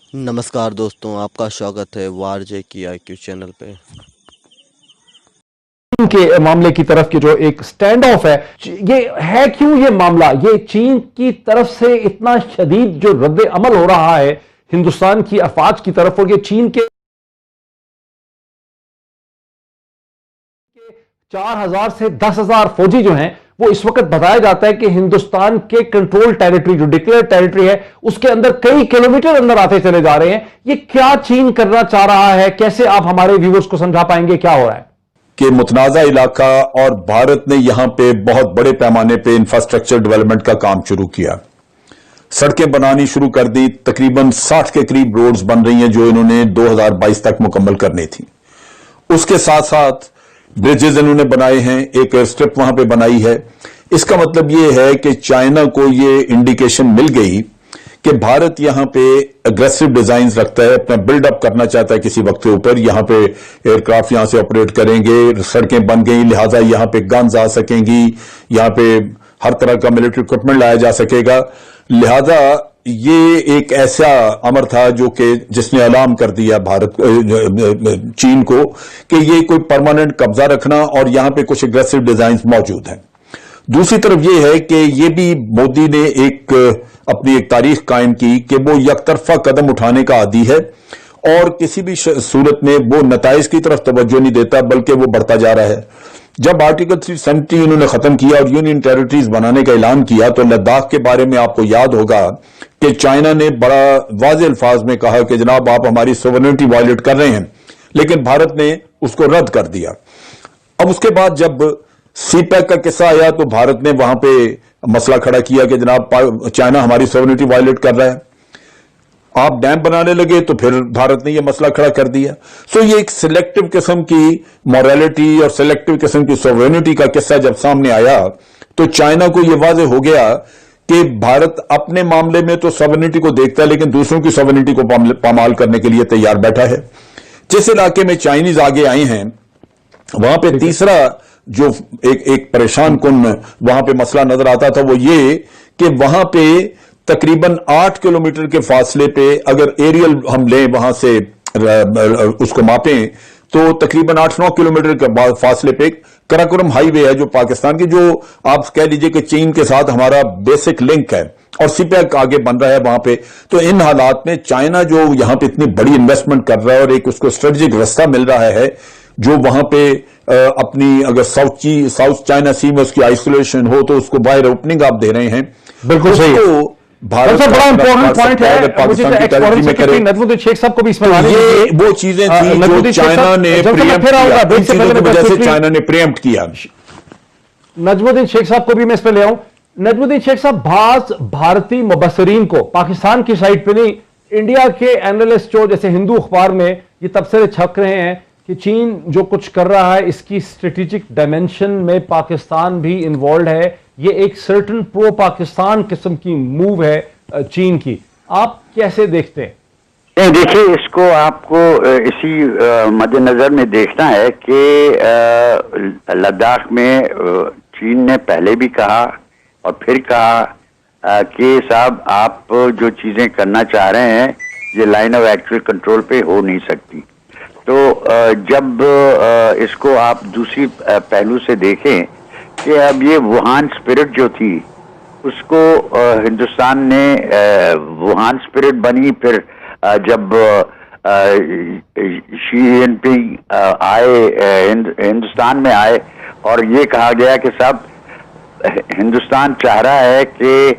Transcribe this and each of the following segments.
नमस्कार दोस्तों, आपका स्वागत है वार जे की IQ चैनल पे। के मामले की तरफ की जो एक स्टैंड ऑफ है, ये है क्यों ये मामला, ये चीन की तरफ से इतना शदीद जो रद्द अमल हो रहा है हिंदुस्तान की अफवाज की तरफ, और ये चीन के 4,000 से 10,000 फौजी जो हैं वो इस वक्त बताया जाता है कि हिंदुस्तान के कंट्रोल टेरिटरी जो डिक्लेयर टेरिटरी है उसके अंदर कई किलोमीटर अंदर आते चले जा रहे हैं। ये क्या चीन करना चाह रहा है? कैसे आप हमारे व्यूअर्स को समझा पाएंगे क्या हो रहा है? कि मुतनाज़ा इलाका और भारत ने यहां पे बहुत बड़े पैमाने पे इंफ्रास्ट्रक्चर डेवलपमेंट का काम शुरू किया, सड़कें बनानी शुरू कर दी। तकरीबन 60 के करीब रोड्स बन रही हैं जो इन्होंने 2022 तक मुकम्मल करनी थी। उसके साथ साथ ब्रिजेस इन्होंने बनाए हैं, एक एयर स्ट्रिप वहां पे बनाई है। इसका मतलब यह है कि चाइना को ये इंडिकेशन मिल गई कि भारत यहां पे अग्रेसिव डिजाइन रखता है, अपना बिल्डअप करना चाहता है किसी वक्त के ऊपर। यहां पे एयरक्राफ्ट यहां से ऑपरेट करेंगे, सड़कें बन गई, लिहाजा यहां पे गन्स आ सकेंगी, यहां पे हर तरह का मिलिट्री इक्विपमेंट लाया जा सकेगा। लिहाजा ये एक ऐसा अमर था जो कि जिसने ऐलान कर दिया भारत चीन को कि ये कोई परमानेंट कब्जा रखना और यहां पे कुछ अग्रेसिव डिजाइन मौजूद हैं। दूसरी तरफ यह है कि ये भी मोदी ने अपनी एक तारीख कायम की कि वो यकतरफा कदम उठाने का आदी है और किसी भी सूरत में वो नताइज की तरफ तवज्जो नहीं देता, बल्कि वो बढ़ता जा रहा है। जब आर्टिकल 370 उन्होंने खत्म किया और यूनियन टेरिटरीज बनाने का ऐलान किया तो लद्दाख के बारे में आपको याद होगा कि चाइना ने बड़ा वाज़ेह अल्फाज में कहा कि जनाब आप हमारी सोवरेनिटी वायलेट कर रहे हैं, लेकिन भारत ने उसको रद्द कर दिया। अब उसके बाद जब सीपैक का किस्सा आया तो भारत ने वहां पे मसला खड़ा किया कि जनाब चाइना हमारी सोवरेनिटी वायलेट कर रहा है। आप डैम बनाने लगे तो फिर भारत ने यह मसला खड़ा कर दिया। सो ये एक सिलेक्टिव किस्म की मॉरलिटी और सिलेक्टिव किस्म की सोवरेनिटी का किस्सा जब सामने आया तो चाइना को यह वाज़ेह हो गया कि भारत अपने मामले में तो सोवरेनिटी को देखता है, लेकिन दूसरों की सोवरेनिटी को पामाल करने के लिए तैयार बैठा है। जिस इलाके में चाइनीज आगे आए हैं वहां पे तीसरा जो एक परेशान कुन वहां पे मसला नजर आता था वो ये कि वहां पे तकरीबन 8 किलोमीटर के फासले पे अगर एरियल हम लें वहां से उसको मापें तो तकरीबन 8-9 किलोमीटर के फासले पे कराकोरम हाईवे है जो पाकिस्तान की, जो आप कह लीजिए कि चीन के साथ हमारा बेसिक लिंक है और सीपैक आगे बन रहा है वहां पे। तो इन हालात में चाइना जो यहां पे इतनी बड़ी इन्वेस्टमेंट कर रहा है और एक उसको स्ट्रेटेजिक रास्ता मिल रहा है जो वहां पे अपनी अगर साउथ चाइना सी में उसकी आइसोलेशन हो तो उसको बाहर ओपनिंग आप दे रहे हैं। बिल्कुल सही है। भारत बड़ा इंपॉर्टेंट पॉइंट है, पाकिस्तान की टेरिटरी में करे नजमुद्दीन शेख साहब को भी इसमें ये वो चीजें थी जो चाइना ने प्रीएम्प्ट किया। नजमुद्दीन शेख साहब को भी मैं इस पर ले आऊं। नजमुद्दीन शेख साहब, भारतीय मुबस्सरीन को पाकिस्तान की साइड पे नहीं, इंडिया के एनालिस्ट जो जैसे हिंदू अखबार में ये तबसरे छप रहे हैं कि चीन जो कुछ कर रहा है इसकी स्ट्रेटेजिक डायमेंशन में पाकिस्तान भी इन्वॉल्व है, ये एक सर्टन प्रो पाकिस्तान किस्म की मूव है चीन की। आप कैसे देखते हैं? नहीं, देखिए, इसको आपको इसी मद्देनजर में देखना है कि लद्दाख में चीन ने पहले भी कहा और फिर कहा कि साहब आप जो चीजें करना चाह रहे हैं ये लाइन ऑफ एक्चुअल कंट्रोल पे हो नहीं सकती। तो जब इसको आप दूसरी पहलू से देखें कि अब ये वुहान स्पिरिट जो थी उसको हिंदुस्तान ने वुहान स्पिरिट बनी, फिर जब शी जिनपिंग आए हिंदुस्तान में आए और ये कहा गया कि साहब हिंदुस्तान चाह रहा है कि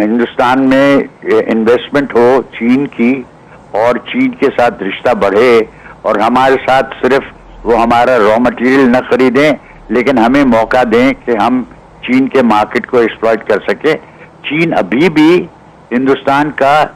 हिंदुस्तान में इन्वेस्टमेंट हो चीन की और चीन के साथ रिश्ता बढ़े और हमारे साथ सिर्फ वो हमारा रॉ मटेरियल न खरीदें लेकिन हमें मौका दें कि हम चीन के मार्केट को एक्सप्लॉइट कर सके। चीन अभी भी हिंदुस्तान का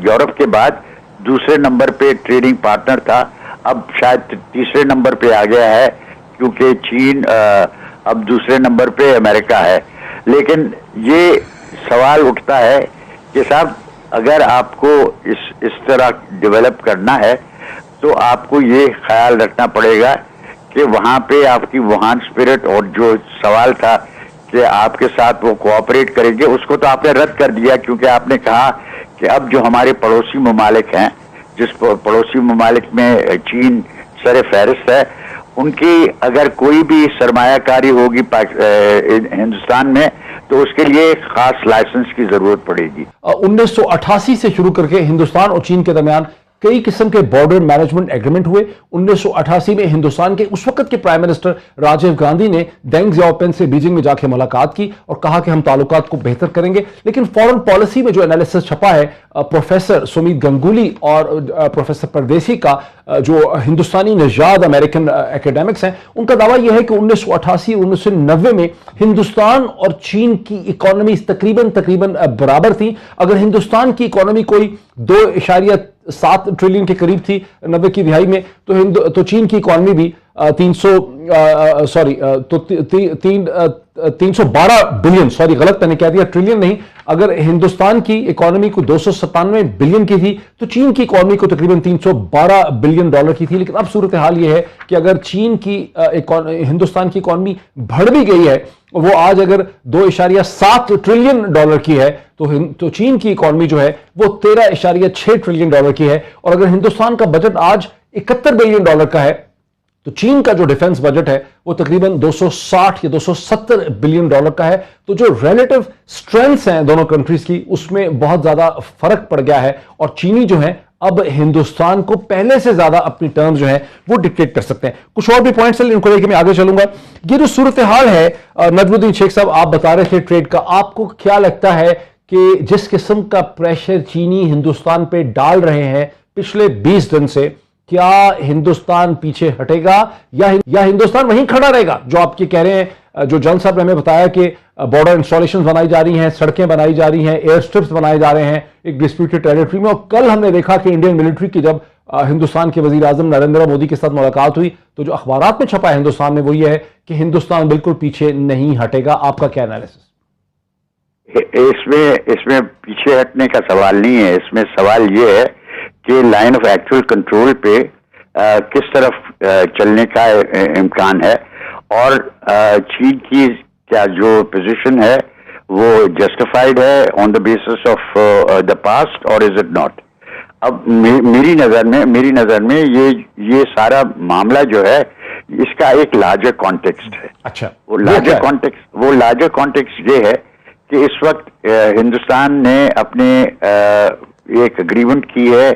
यूरोप के बाद दूसरे नंबर पे ट्रेडिंग पार्टनर था, अब शायद तीसरे नंबर पे आ गया है क्योंकि चीन अब दूसरे नंबर पे अमेरिका है। लेकिन ये सवाल उठता है कि साहब अगर आपको इस तरह डेवलप करना है तो आपको ये ख्याल रखना पड़ेगा कि वहां पे आपकी वुहान स्पिरिट और जो सवाल था कि आपके साथ वो कोऑपरेट करेंगे उसको तो आपने रद्द कर दिया क्योंकि आपने कहा कि अब जो हमारे पड़ोसी ममालिक हैं, जिस पड़ोसी ममालिक में चीन सर फहरिस्त है, उनकी अगर कोई भी सरमायाकारी होगी हिंदुस्तान में तो उसके लिए खास लाइसेंस की जरूरत पड़ेगी। 1988 से शुरू करके हिंदुस्तान और चीन के दरमियान कई किस्म के बॉर्डर मैनेजमेंट एग्रीमेंट हुए। 1988 में हिंदुस्तान के उस वक्त के प्राइम मिनिस्टर राजीव गांधी ने डेंग जियाओपिंग से बीजिंग में जाकर मुलाकात की और कहा कि हम ताल्लुकात को बेहतर करेंगे। लेकिन फॉरेन पॉलिसी में जो एनालिसिस छपा है प्रोफेसर सुमित गंगुली और प्रोफेसर परदेसी का, जो हिंदुस्तानी नजाद अमेरिकन एकेडमिक्स हैं, उनका दावा यह है कि 1988 1990 में हिंदुस्तान और चीन की इकोनॉमी तकरीबन बराबर थी। अगर हिंदुस्तान की इकोनॉमी कोई 2.7 ट्रिलियन के करीब थी 90 की दिहाई में, तो चीन की इकोनॉमी भी 312 बिलियन, सॉरी गलत मैंने कह दिया, ट्रिलियन नहीं। अगर हिंदुस्तान की इकोनॉमी को 297 बिलियन की थी तो चीन की इकोनॉमी को तकरीबन 312 बिलियन डॉलर की थी। लेकिन अब सूरत हाल यह है कि अगर चीन की हिंदुस्तान की इकोनॉमी बढ़ भी गई है, वो आज अगर 2.7 ट्रिलियन डॉलर की है, तो चीन की इकोनॉमी जो है वो 13.6 ट्रिलियन डॉलर की है। और अगर हिंदुस्तान का बजट आज 71 बिलियन डॉलर का है, तो चीन का जो डिफेंस बजट है वो तकरीबन 260 या 270 बिलियन डॉलर का है। तो जो रिलेटिव स्ट्रेंथ्स हैं दोनों कंट्रीज की, उसमें बहुत ज्यादा फर्क पड़ गया है और चीनी जो है अब हिंदुस्तान को पहले से ज्यादा अपनी टर्म जो है वो डिक्टेट कर सकते हैं। कुछ और भी पॉइंट्स हैं, इनको लेकर मैं आगे चलूंगा। ये जो सूरत हाल है, नजमुद्दीन शेख साहब आप बता रहे थे ट्रेड का, आपको क्या लगता है कि जिस किस्म का प्रेशर चीनी हिंदुस्तान पे डाल रहे हैं पिछले 20 दिन से, क्या हिंदुस्तान पीछे हटेगा या हिंदुस्तान वहीं खड़ा रहेगा? जो आप ये कह रहे हैं, जो जन साहब ने हमें बताया कि बॉर्डर इंस्टॉलेशन बनाई जा रही हैं, सड़कें बनाई जा रही हैं, एयर स्ट्रिप्स बनाए जा रहे हैं एक डिस्प्यूटेड टेरिटरी में। और कल हमने देखा कि इंडियन मिलिट्री की जब हिंदुस्तान के वजीर आजम नरेंद्र मोदी के साथ मुलाकात हुई, तो जो अखबारात में छपा है हिंदुस्तान में वो ये है कि हिंदुस्तान बिल्कुल पीछे नहीं हटेगा। आपका क्या एनालिसिस? इसमें पीछे हटने का सवाल नहीं है। इसमें सवाल ये है कि लाइन ऑफ एक्चुअल कंट्रोल पे किस तरफ चलने का इम्कान है और चीन की क्या जो पोजीशन है वो जस्टिफाइड है on the basis of the past और इज इट नॉट। अब मेरी नजर में ये सारा मामला जो है इसका एक लार्जर कॉन्टेक्स्ट है। अच्छा, वो लार्जर कॉन्टेक्स्ट ये है कि इस वक्त हिंदुस्तान ने अपने एक एग्रीमेंट की है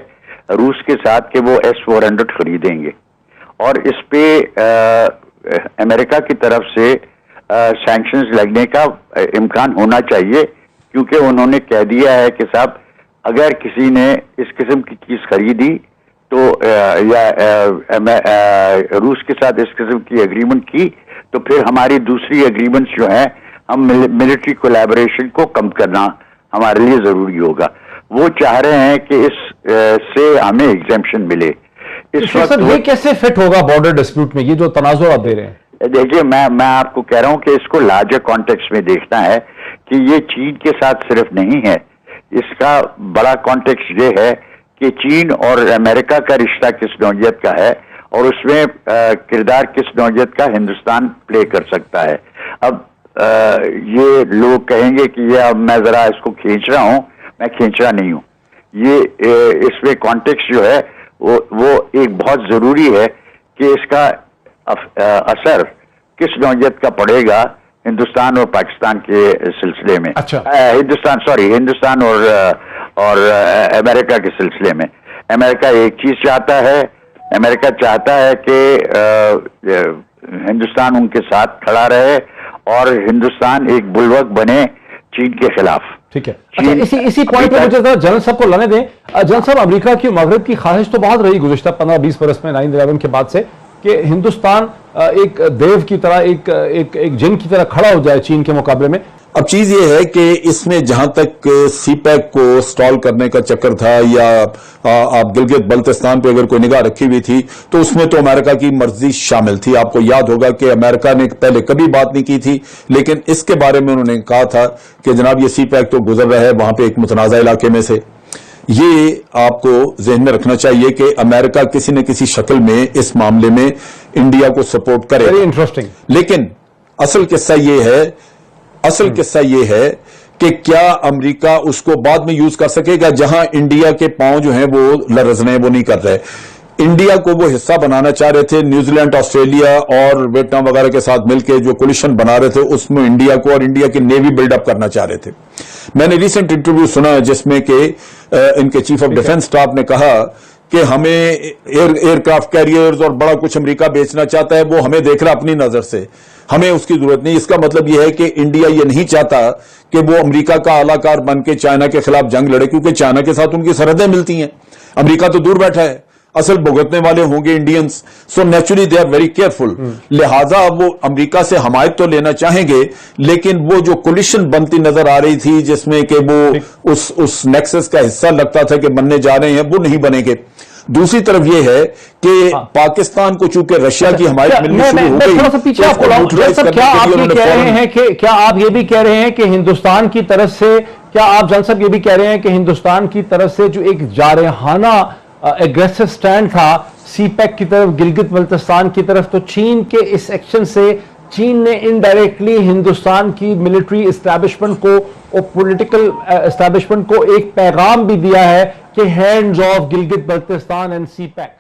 रूस के साथ कि वो S-400 खरीदेंगे और इस पे अमेरिका की तरफ से सैंक्शंस लगने का इम्कान होना चाहिए, क्योंकि उन्होंने कह दिया है कि साहब अगर किसी ने इस किस्म की चीज खरीदी तो रूस के साथ इस किस्म की एग्रीमेंट की तो फिर हमारी दूसरी एग्रीमेंट्स जो हैं, हम मिलिट्री कोलैबोरेशन को कम करना हमारे लिए जरूरी होगा। वो चाह रहे हैं कि इस से हमें एग्जेम्पशन मिले। इस वक्त ये कैसे फिट होगा बॉर्डर डिस्प्यूट में, ये जो तनाजुर आप दे रहे हैं? देखिए, मैं आपको कह रहा हूं कि इसको लार्जर कॉन्टेक्स्ट में देखना है कि ये चीन के साथ सिर्फ नहीं है। इसका बड़ा कॉन्टेक्स्ट ये है कि चीन और अमेरिका का रिश्ता किस नौइयत का है और उसमें किरदार किस नौइयत का हिंदुस्तान प्ले कर सकता है। अब ये लोग कहेंगे कि ये अब मैं जरा इसको खींच रहा हूं, मैं खींच रहा नहीं हूं। ये इसमें कॉन्टेक्स्ट जो है वो एक बहुत जरूरी है कि इसका असर किस नौइयत का पड़ेगा हिंदुस्तान और पाकिस्तान के सिलसिले में। अच्छा, हिंदुस्तान और अमेरिका के सिलसिले में। अमेरिका एक चीज चाहता है, अमेरिका चाहता है कि हिंदुस्तान उनके साथ खड़ा रहे और हिंदुस्तान एक बुलवक बने चीन के खिलाफ। ठीक है। अच्छा, इसी पॉइंट पे मुझे जनरल साहब को लाने दें। जनरल साहब, अमेरिका की मगरब की ख्वाहिश तो बहुत रही गुज़िश्ता 15-20 बरस में 9/11 के बाद से कि हिंदुस्तान एक देव की तरह, एक जिन की तरह खड़ा हो जाए चीन के मुकाबले में। अब चीज ये है कि इसमें जहां तक सीपैक को स्टॉल करने का चक्कर था या आप गिलगित बल्तिस्तान पे अगर कोई निगाह रखी हुई थी तो उसमें तो अमेरिका की मर्जी शामिल थी। आपको याद होगा कि अमेरिका ने पहले कभी बात नहीं की थी, लेकिन इसके बारे में उन्होंने कहा था कि जनाब ये सीपैक तो गुजर रहा है वहां पे एक मुतनाज़ा इलाके में से। ये आपको जहन में रखना चाहिए कि अमेरिका किसी न किसी शक्ल में इस मामले में इंडिया को सपोर्ट करे। Very interesting. लेकिन असल किस्सा ये है कि क्या अमेरिका उसको बाद में यूज कर सकेगा, जहां इंडिया के पांव जो हैं वो लरज रहे हैं, वो नहीं कर रहे। इंडिया को वो हिस्सा बनाना चाह रहे थे, न्यूजीलैंड, ऑस्ट्रेलिया और वियतनाम वगैरह के साथ मिलकर जो कोलिशन बना रहे थे, उसमें इंडिया को और इंडिया की नेवी बिल्डअप करना चाह रहे थे। मैंने रिसेंट इंटरव्यू सुना जिसमें कि इनके चीफ ऑफ डिफेंस स्टाफ ने कहा कि हमें एयरक्राफ्ट कैरियर्स और बड़ा कुछ अमेरिका बेचना चाहता है, वो हमें देख रहा अपनी नजर से, हमें उसकी जरूरत नहीं। इसका मतलब यह है कि इंडिया ये नहीं चाहता कि वो अमेरिका का आलाकार बन के चाइना के खिलाफ जंग लड़े, क्योंकि चाइना के साथ उनकी सरहदें मिलती हैं। अमेरिका तो दूर बैठा है, असल भुगतने वाले होंगे Indians. So naturally they are very careful. लिहाजा वो अमेरिका से हमायत तो लेना चाहेंगे, लेकिन वो जो कोलिशन बनती नजर आ रही थी जिसमें कि वो उस नेक्सस का हिस्सा लगता था कि बनने जा रहे हैं, वो नहीं बनेंगे। दूसरी तरफ यह है कि पाकिस्तान को चूंकि रशिया की हमायत मिलनी शुरू हो गई, थोड़ा सा पीछे आपको क्या आप ये कह रहे हैं कि क्या आप ये भी कह रहे हैं कि हिंदुस्तान की तरफ से, क्या आप जन साहब ये भी कह रहे हैं कि हिंदुस्तान की तरफ से जो एक जारहाना एग्रेसिव स्टैंड था सीपैक की तरफ, गिलगित बल्तिस्तान की तरफ, तो चीन के इस एक्शन से चीन ने इनडायरेक्टली हिंदुस्तान की मिलिट्री एस्टैब्लिशमेंट को और पॉलिटिकल एस्टैब्लिशमेंट को एक पैगाम भी दिया है कि hands of Gilgit Baltistan and CPEC.